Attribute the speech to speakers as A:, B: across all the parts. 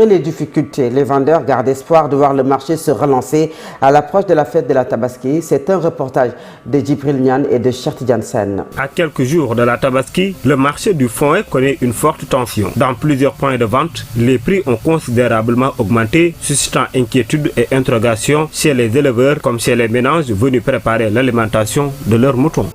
A: Les difficultés, les vendeurs gardent espoir de voir le marché se relancer à l'approche de la fête de la Tabaski. C'est un reportage de Djibril Niane et de Cheikh Tidiane Sène.
B: À quelques jours de la Tabaski, le marché du foin connaît une forte tension. Dans plusieurs points de vente, les prix ont considérablement augmenté, suscitant inquiétude et interrogation chez les éleveurs comme chez les ménages venus préparer l'alimentation de leurs moutons.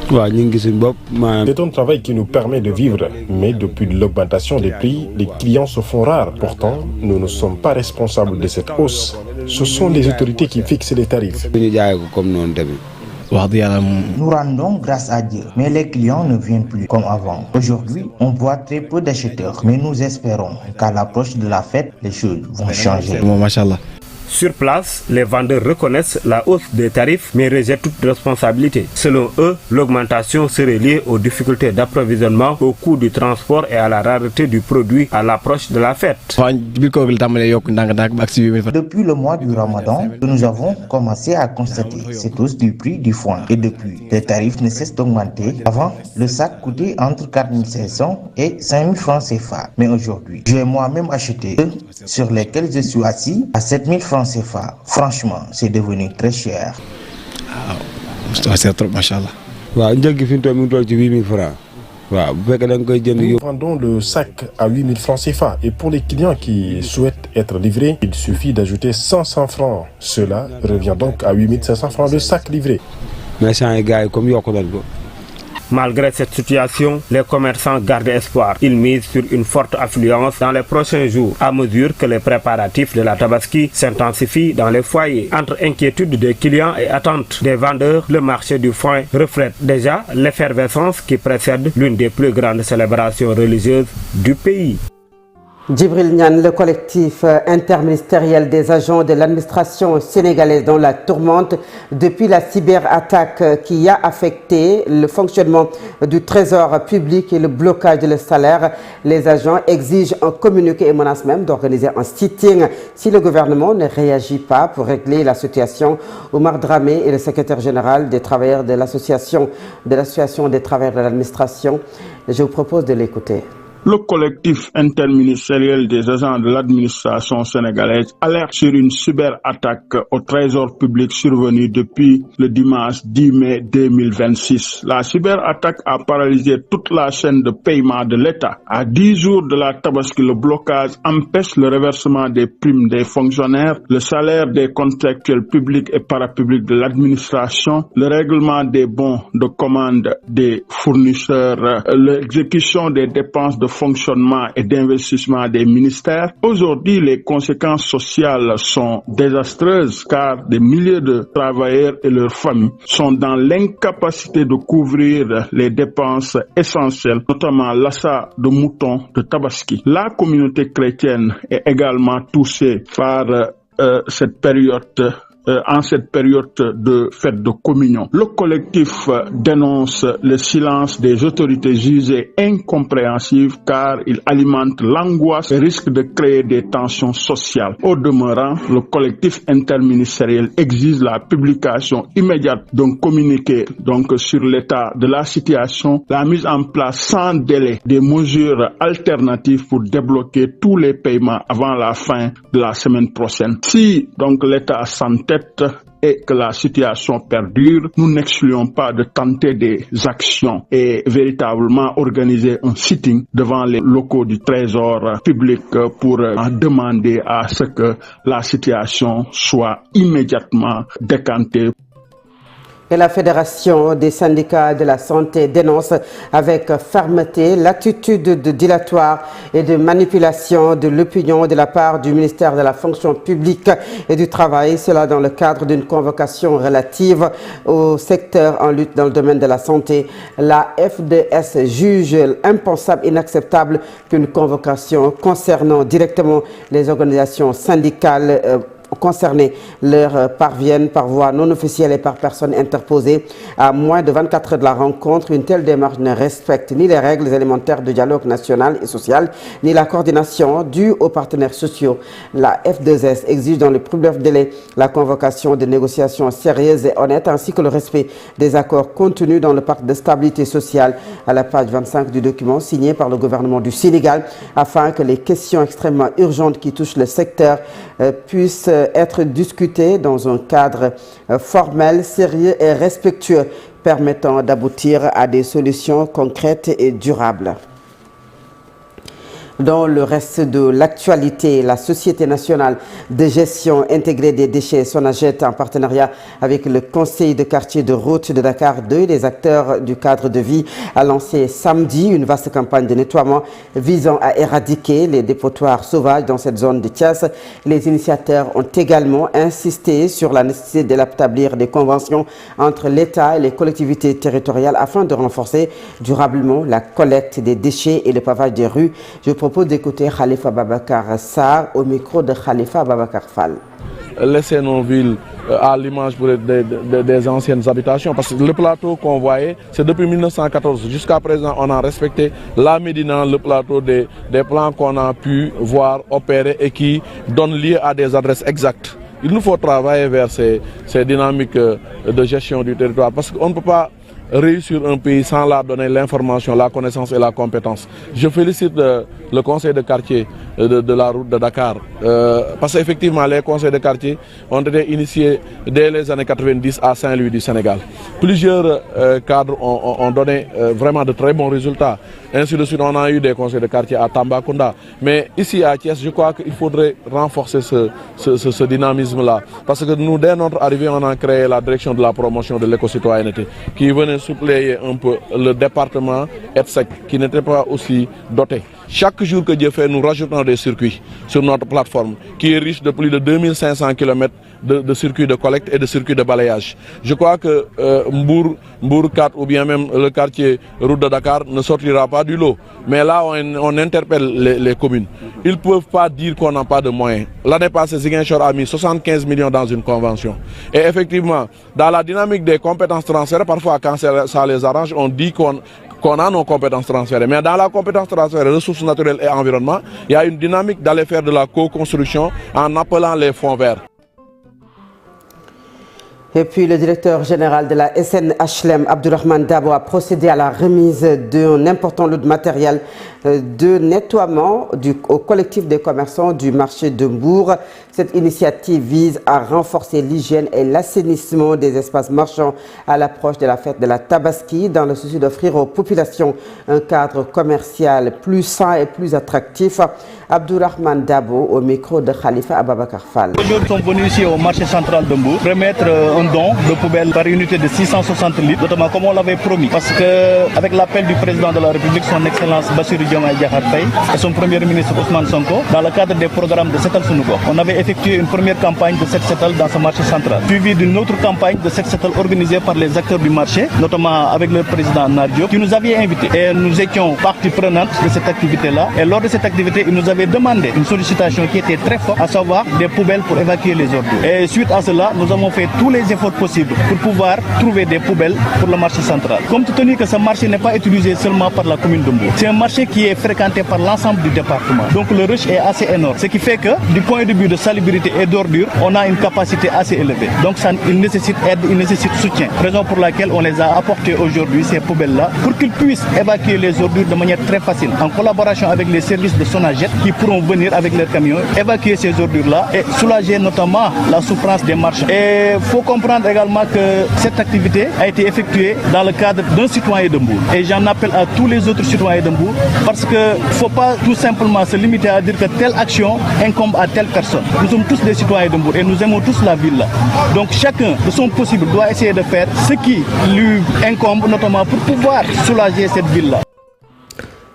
C: C'est un travail qui nous permet de vivre, mais depuis l'augmentation des prix, les clients se font rares. Pourtant, nous ne sommes pas responsables de cette hausse. Ce sont les autorités qui fixent les tarifs.
D: Nous rendons grâce à Dieu, mais les clients ne viennent plus comme avant. Aujourd'hui, on voit très peu d'acheteurs, mais nous espérons qu'à l'approche de la fête, les choses vont changer.
B: Sur place, les vendeurs reconnaissent la hausse des tarifs mais rejettent toute responsabilité. Selon eux, l'augmentation serait liée aux difficultés d'approvisionnement, au coût du transport et à la rareté du produit à l'approche de la fête.
D: Depuis le mois du Ramadan, nous avons commencé à constater cette hausse du prix du foin. Et depuis, les tarifs ne cessent d'augmenter. Avant, le sac coûtait entre 4 500 et 5 000 francs CFA. Mais aujourd'hui, j'ai moi-même acheté ceux sur lesquels je suis assis à 7 000 francs CFA. Franchement, c'est devenu très cher.
C: Nous vendons le sac à 8 000 francs CFA et pour les clients qui souhaitent être livrés, il suffit d'ajouter 500 francs. Cela revient donc à 8 500 francs le sac livré.
B: Malgré cette situation, les commerçants gardent espoir. Ils misent sur une forte affluence dans les prochains jours, à mesure que les préparatifs de la Tabaski s'intensifient dans les foyers. Entre inquiétude des clients et attentes des vendeurs, le marché du foin reflète déjà l'effervescence qui précède l'une des plus grandes célébrations religieuses du pays.
A: Djibril Niane, le collectif interministériel des agents de l'administration sénégalaise dans la tourmente depuis la cyberattaque qui a affecté le fonctionnement du trésor public et le blocage des salaires. Les agents exigent un communiqué et menacent même d'organiser un sitting si le gouvernement ne réagit pas pour régler la situation. Oumar Dramé est le secrétaire général des travailleurs de l'association des travailleurs de l'administration. Je vous propose de l'écouter.
E: Le collectif interministériel des agents de l'administration sénégalaise alerte sur une cyberattaque au trésor public survenue depuis le dimanche 10 mai 2026. La cyberattaque a paralysé toute la chaîne de paiement de l'État. À 10 jours de la Tabaski, le blocage empêche le reversement des primes des fonctionnaires, le salaire des contractuels publics et parapublics de l'administration, le règlement des bons de commande des fournisseurs, l'exécution des dépenses de fonctionnement et d'investissement des ministères. Aujourd'hui, les conséquences sociales sont désastreuses car des milliers de travailleurs et leurs familles sont dans l'incapacité de couvrir les dépenses essentielles, notamment l'achat de moutons de Tabaski. La communauté chrétienne est également touchée par cette période de fête de communion. Le collectif dénonce le silence des autorités jugées incompréhensives car il alimente l'angoisse et risque de créer des tensions sociales. Au demeurant, le collectif interministériel exige la publication immédiate d'un communiqué sur l'état de la situation, la mise en place sans délai des mesures alternatives pour débloquer tous les paiements avant la fin de la semaine prochaine. Si l'État s'entête et que la situation perdure, nous n'excluons pas de tenter des actions et véritablement organiser un sitting devant les locaux du trésor public pour demander à ce que la situation soit immédiatement décantée.
A: Et la Fédération des syndicats de la santé dénonce avec fermeté l'attitude de dilatoire et de manipulation de l'opinion de la part du ministère de la fonction publique et du travail. Cela dans le cadre d'une convocation relative au secteur en lutte dans le domaine de la santé. La FDS juge impensable, inacceptable qu'une convocation concernant directement les organisations syndicales concernés leur parviennent par voie non officielle et par personne interposée. À moins de 24 heures de la rencontre, une telle démarche ne respecte ni les règles élémentaires du dialogue national et social, ni la coordination due aux partenaires sociaux. La F2S exige dans le plus bref délai la convocation de négociations sérieuses et honnêtes ainsi que le respect des accords contenus dans le pacte de stabilité sociale à la page 25 du document signé par le gouvernement du Sénégal afin que les questions extrêmement urgentes qui touchent le secteur puissent être discutées dans un cadre formel, sérieux et respectueux permettant d'aboutir à des solutions concrètes et durables. Dans le reste de l'actualité, la Société nationale de gestion intégrée des déchets Sonaget en partenariat avec le Conseil de quartier de route de Dakar 2, les acteurs du cadre de vie, a lancé samedi une vaste campagne de nettoiement visant à éradiquer les dépotoirs sauvages dans cette zone de Thiès. Les initiateurs ont également insisté sur la nécessité d'établir des conventions entre l'État et les collectivités territoriales afin de renforcer durablement la collecte des déchets et le pavage des rues. Je propose d'écouter Khalifa Babakar Sarr au micro de Khalifa Babakar Fall.
F: Laisser nos villes à l'image des anciennes habitations. Parce que le plateau qu'on voyait, c'est depuis 1914. Jusqu'à présent, on a respecté la Médina, le plateau des plans qu'on a pu voir opérer et qui donnent lieu à des adresses exactes. Il nous faut travailler vers ces dynamiques de gestion du territoire parce qu'on ne peut pas réussir un pays sans leur donner l'information, la connaissance et la compétence. Je félicite le conseil de quartier de la route de Dakar parce qu'effectivement les conseils de quartier ont été initiés dès les années 90 à Saint-Louis du Sénégal. Plusieurs cadres ont donné vraiment de très bons résultats. Ainsi de suite, on a eu des conseils de quartier à Tambacounda. Mais ici à Thiès, je crois qu'il faudrait renforcer ce dynamisme-là. Parce que nous, dès notre arrivée, on a créé la direction de la promotion de l'éco-citoyenneté qui venait suppléer un peu le département ETSEC qui n'était pas aussi doté. Chaque jour que Dieu fait, nous rajoutons des circuits sur notre plateforme qui est riche de plus de 2500 km de circuits de collecte et de circuits de balayage. Je crois que Mbour 4 ou bien même le quartier route de Dakar ne sortira pas du lot. Mais là, on interpelle les communes. Ils ne peuvent pas dire qu'on n'a pas de moyens. L'année passée, Ziguinchor a mis 75 millions dans une convention. Et effectivement, dans la dynamique des compétences transférées, parfois quand ça les arrange, on dit qu'on a nos compétences transférées. Mais dans la compétence transférée, ressources naturelles et environnement, il y a une dynamique d'aller faire de la co-construction en appelant les fonds verts.
A: Et puis le directeur général de la SNHLM, Abdourahmane Dabo, a procédé à la remise d'un important lot de matériel de nettoiement au collectif des commerçants du marché de Mbour. Cette initiative vise à renforcer l'hygiène et l'assainissement des espaces marchands à l'approche de la fête de la Tabaski dans le souci d'offrir aux populations un cadre commercial plus sain et plus attractif. Abdourahmane Dabo au micro de Khalifa Ababakar Fall.
G: Aujourd'hui, nous sommes venus ici au marché central de Mbour remettre un don de poubelles par unité de 660 litres, notamment comme on l'avait promis. Parce qu'avec l'appel du président de la République, son Excellence Bassirou Diomaye Diakhar Faye et son Premier ministre Ousmane Sonko, dans le cadre des programmes de Setal Sunu Gox, on avait effectué une première campagne de Setal dans ce marché central, suivie d'une autre campagne de Setal organisée par les acteurs du marché, notamment avec le président Nadio, qui nous avait invités. Et nous étions partie prenante de cette activité-là. Et lors de cette activité, il nous avait demandé une sollicitation qui était très forte, à savoir des poubelles pour évacuer les ordures. Et suite à cela, nous avons fait tous les efforts possibles pour pouvoir trouver des poubelles pour le marché central. Compte tenu que ce marché n'est pas utilisé seulement par la commune de Mbour, c'est un marché qui est fréquenté par l'ensemble du département. Donc le rush est assez énorme. Ce qui fait que du point de vue de salubrité et d'ordures, on a une capacité assez élevée. Donc ça, il nécessite aide, il nécessite soutien. Raison pour laquelle on les a apportés aujourd'hui, ces poubelles-là, pour qu'ils puissent évacuer les ordures de manière très facile, en collaboration avec les services de Sonaget qui pourront venir avec leurs camions, évacuer ces ordures-là et soulager notamment la souffrance des marchands. Et il faut comprendre également que cette activité a été effectuée dans le cadre d'un citoyen de Mbour. Et j'en appelle à tous les autres citoyens de Mbour parce qu'il ne faut pas tout simplement se limiter à dire que telle action incombe à telle personne. Nous sommes tous des citoyens de Mbour et nous aimons tous la ville. Donc chacun de son possible doit essayer de faire ce qui lui incombe, notamment pour pouvoir soulager cette ville-là.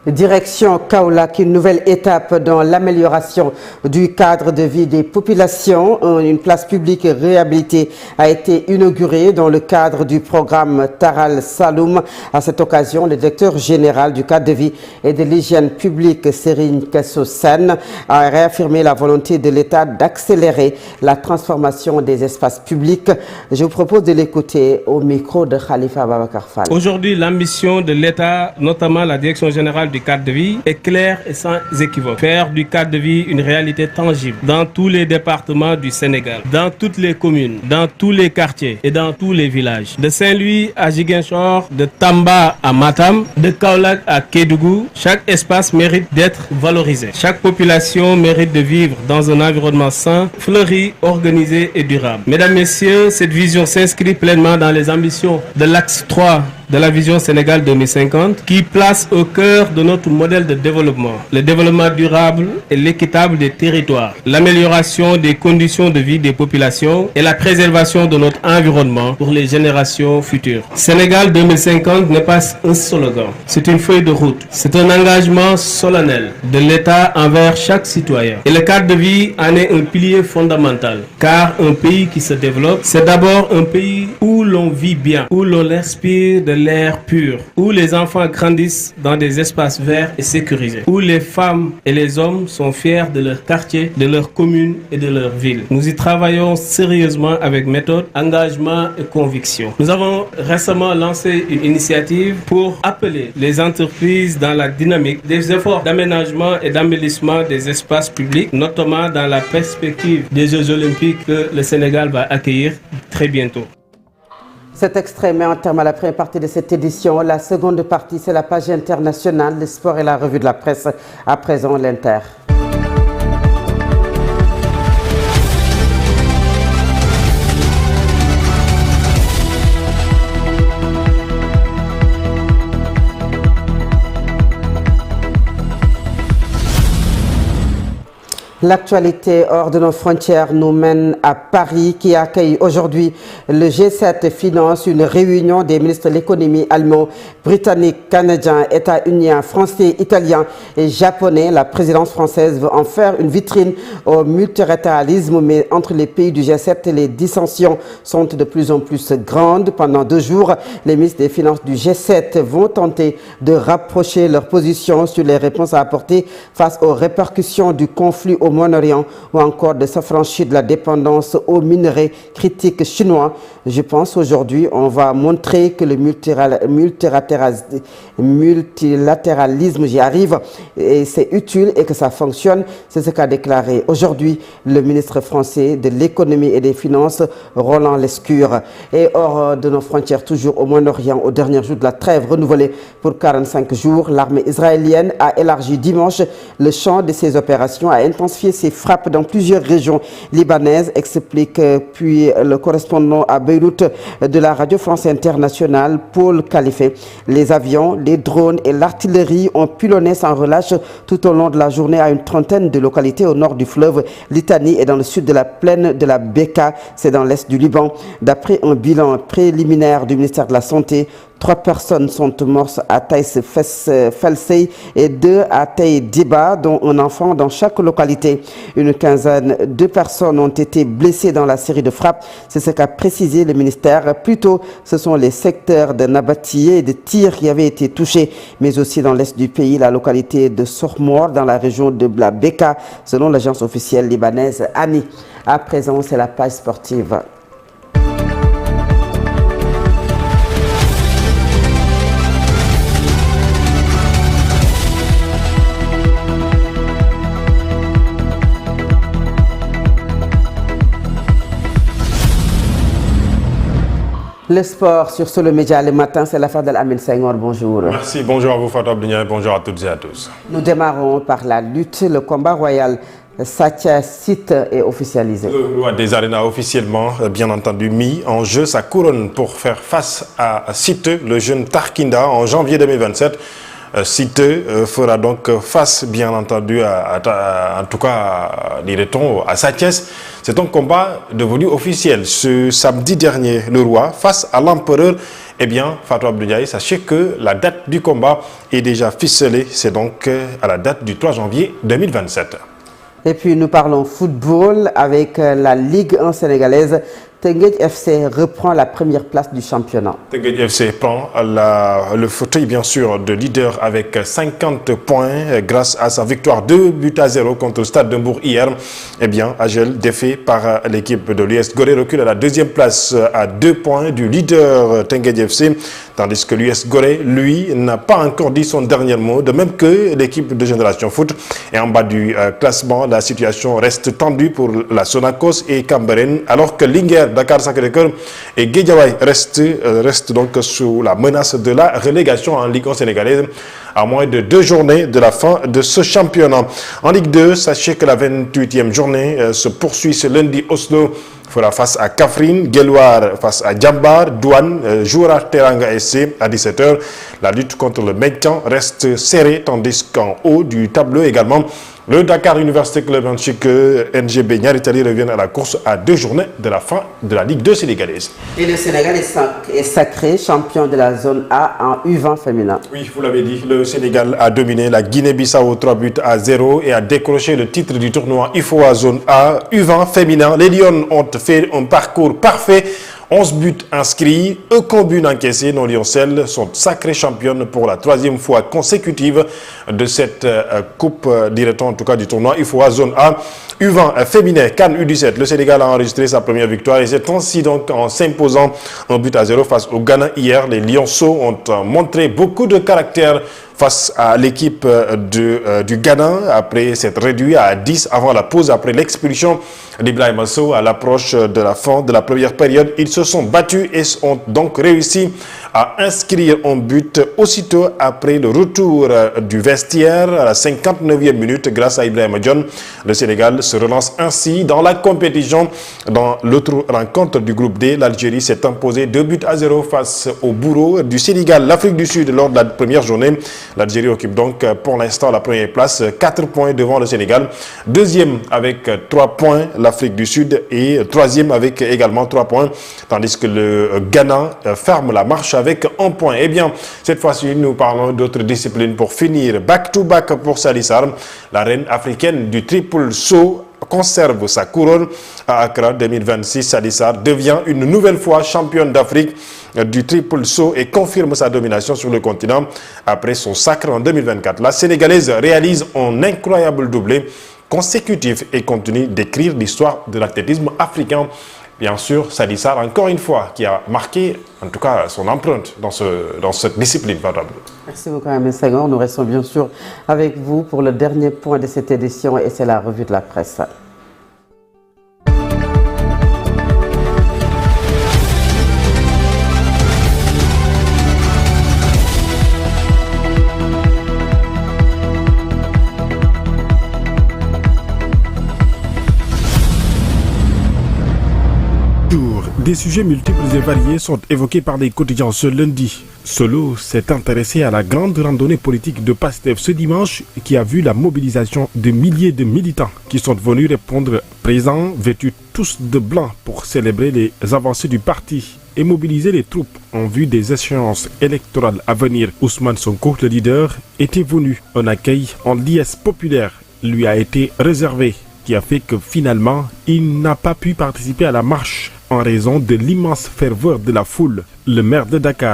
A: Direction Kaolack, une nouvelle étape dans l'amélioration du cadre de vie des populations. Une place publique réhabilitée a été inaugurée dans le cadre du programme Taral Saloum. À cette occasion, le directeur général du cadre de vie et de l'hygiène publique, Serigne Kesso Sène, a réaffirmé la volonté de l'État d'accélérer la transformation des espaces publics. Je vous propose de l'écouter au micro de Khalifa Babacar Fall.
H: Aujourd'hui, l'ambition de l'État, notamment la direction générale du cadre de vie, est claire et sans équivoque. Faire du cadre de vie une réalité tangible dans tous les départements du Sénégal, dans toutes les communes, dans tous les quartiers et dans tous les villages. De Saint-Louis à Ziguinchor, de Tamba à Matam, de Kaolack à Kédougou, chaque espace mérite d'être valorisé. Chaque population mérite de vivre dans un environnement sain, fleuri, organisé et durable. Mesdames, Messieurs, cette vision s'inscrit pleinement dans les ambitions de l'axe 3 de la vision Sénégal 2050 qui place au cœur de notre modèle de développement le développement durable et l'équitable des territoires, l'amélioration des conditions de vie des populations et la préservation de notre environnement pour les générations futures. Sénégal 2050 n'est pas un slogan, c'est une feuille de route, c'est un engagement solennel de l'État envers chaque citoyen. Et le cadre de vie en est un pilier fondamental, car un pays qui se développe, c'est d'abord un pays où l'on vit bien, où l'on respire de l'air pur, où les enfants grandissent dans des espaces verts et sécurisés, où les femmes et les hommes sont fiers de leur quartier, de leur commune et de leur ville. Nous y travaillons sérieusement avec méthode, engagement et conviction. Nous avons récemment lancé une initiative pour appeler les entreprises dans la dynamique des efforts d'aménagement et d'embellissement des espaces publics, notamment dans la perspective des Jeux Olympiques que le Sénégal va accueillir très bientôt.
A: Cet extrait met en terme à la première partie de cette édition. La seconde partie, c'est la page internationale, le sport et la revue de la presse. À présent, l'Inter. L'actualité hors de nos frontières nous mène à Paris qui accueille aujourd'hui le G7 Finance, une réunion des ministres de l'économie allemands, britanniques, canadiens, états-uniens, français, italiens et japonais. La présidence française veut en faire une vitrine au multilatéralisme, mais entre les pays du G7, les dissensions sont de plus en plus grandes. Pendant 2 jours, les ministres des Finances du G7 vont tenter de rapprocher leurs positions sur les réponses à apporter face aux répercussions du conflit au Moyen-Orient ou encore de s'affranchir de la dépendance aux minerais critiques chinois. Je pense aujourd'hui on va montrer que le multilatéralisme, j'y arrive, et c'est utile et que ça fonctionne. C'est ce qu'a déclaré aujourd'hui le ministre français de l'économie et des finances, Roland Lescure. Et hors de nos frontières, toujours au Moyen-Orient, au dernier jour de la trêve renouvelée pour 45 jours, l'armée israélienne a élargi dimanche le champ de ses opérations, a intensifié ses frappes dans plusieurs régions libanaises, explique puis le correspondant à Beyrouth de la Radio France Internationale, Paul Khalifé. Les avions, les drones et l'artillerie ont pilonné sans relâche tout au long de la journée à une trentaine de localités au nord du fleuve Litani et dans le sud de la plaine de la Beka, c'est dans l'est du Liban. D'après un bilan préliminaire du ministère de la Santé, 3 personnes sont mortes à Taïs Felsey et 2 à Taï Diba, dont un enfant dans chaque localité. Une quinzaine de personnes ont été blessées dans la série de frappes. C'est ce qu'a précisé le ministère. Plus tôt, ce sont les secteurs de Nabati et de Tyr qui avaient été touchés, mais aussi dans l'est du pays, la localité de Sormor, dans la région de la Beka, selon l'agence officielle libanaise ANI. À présent, c'est la page sportive. Le sport sur Solo Média le matin, c'est l'affaire de l'Amine Senghor. Bonjour.
C: Merci, bonjour à vous Fatou Abdounian, bonjour à toutes et à tous.
A: Nous démarrons par la lutte. Le combat royal Sacha Site est officialisé.
C: Le roi des arènes a officiellement, bien entendu, mis en jeu sa couronne pour faire face à Site, le jeune Tarkinda, en janvier 2027. Siteu fera donc face, bien entendu, en tout cas, dirait-on, à Sa Thiès. C'est un combat devenu officiel. Ce samedi dernier, le roi face à l'empereur. Eh bien, Fatou Abdou Ndiaye, sachez que la date du combat est déjà ficelée. C'est donc à la date du 3 janvier 2027.
A: Et puis nous parlons football avec la Ligue 1 sénégalaise. Teungueth FC reprend la première place du championnat.
C: Teungueth FC prend le fauteuil bien sûr de leader avec 50 points grâce à sa victoire 2-0 contre le Stade de Mbour hier. Eh bien, AGEL défait par l'équipe de l'US Gorée recule à la deuxième place à 2 points du leader Teungueth FC. Tandis que l'US Gorée, lui, n'a pas encore dit son dernier mot. De même que l'équipe de Génération Foot est en bas du classement. La situation reste tendue pour la Sonacos et Cambérène alors que Linguère, Dakar Sacré-Cœur et Guédiawaye restent donc sous la menace de la relégation en Ligue 1 sénégalaise à moins de 2 journées de la fin de ce championnat. En Ligue 2, sachez que la 28e journée se poursuit ce lundi. Oslo fera face à Kaffrine, Guelwaar face à Djambar, Douane jouera Teranga SC à 17h. La lutte contre le maintien reste serrée tandis qu'en haut du tableau également, le Dakar Université Club ainsi que NGB Niaritali reviennent à la course à 2 journées de la fin de la Ligue 2 sénégalaise.
A: Et le Sénégal est sacré champion de la zone A en U20 féminin.
C: Oui, vous l'avez dit, le Sénégal a dominé la Guinée-Bissau 3-0 et a décroché le titre du tournoi IFOA zone A U20 féminin. Les Lions ont fait un parcours parfait. 11 buts inscrits, aucun but encaissé. Nos Lioncelles sont sacrées championnes pour la 3e fois consécutive de cette coupe, dirait-on en tout cas du tournoi IFOA zone A. U20 féminin, CAN U17, le Sénégal a enregistré sa première victoire et c'est ainsi donc en s'imposant 1-0 face au Ghana hier. Les Lionceaux ont montré beaucoup de caractère face à l'équipe du Ghana après s'être réduit à 10 avant la pause après l'expulsion d'Ibrahima Sow à l'approche de la fin de la première période. Ils se sont battus et ont donc réussi à inscrire un but aussitôt après le retour du vestiaire à la 59e minute grâce à Ibrahima John. Le Sénégal se relance ainsi dans la compétition. Dans l'autre rencontre du groupe D, l'Algérie s'est imposée 2-0 face au bourreau du Sénégal. L'Afrique du Sud lors de la première journée. L'Algérie occupe donc pour l'instant la première place, 4 points devant le Sénégal. Deuxième avec 3 points, l'Afrique du Sud et troisième avec également 3 points. Tandis que le Ghana ferme la marche avec 1 point. Eh bien, cette fois-ci, nous parlons d'autres disciplines pour finir. Back-to-back pour Sali Sarr. La reine africaine du triple saut conserve sa couronne à Accra 2026. Sali Sarr devient une nouvelle fois championne d'Afrique du triple saut et confirme sa domination sur le continent après son sacre en 2024. La Sénégalaise réalise un incroyable doublé consécutif et continue d'écrire l'histoire de l'athlétisme africain. Bien sûr, Sali Sarr, encore une fois, qui a marqué, en tout cas, son empreinte dans cette discipline.
A: Merci beaucoup, Aimé Senghor. Nous restons bien sûr avec vous pour le dernier point de cette édition et c'est la revue de la presse.
C: Des sujets multiples et variés sont évoqués par les quotidiens ce lundi. Solo s'est intéressé à la grande randonnée politique de PASTEF ce dimanche qui a vu la mobilisation de milliers de militants qui sont venus répondre présents, vêtus tous de blanc pour célébrer les avancées du parti et mobiliser les troupes en vue des échéances électorales à venir. Ousmane Sonko, le leader, était venu. Un accueil en liesse populaire lui a été réservé, qui a fait que finalement, il n'a pas pu participer à la marche en raison de l'immense ferveur de la foule. Le maire de Dakar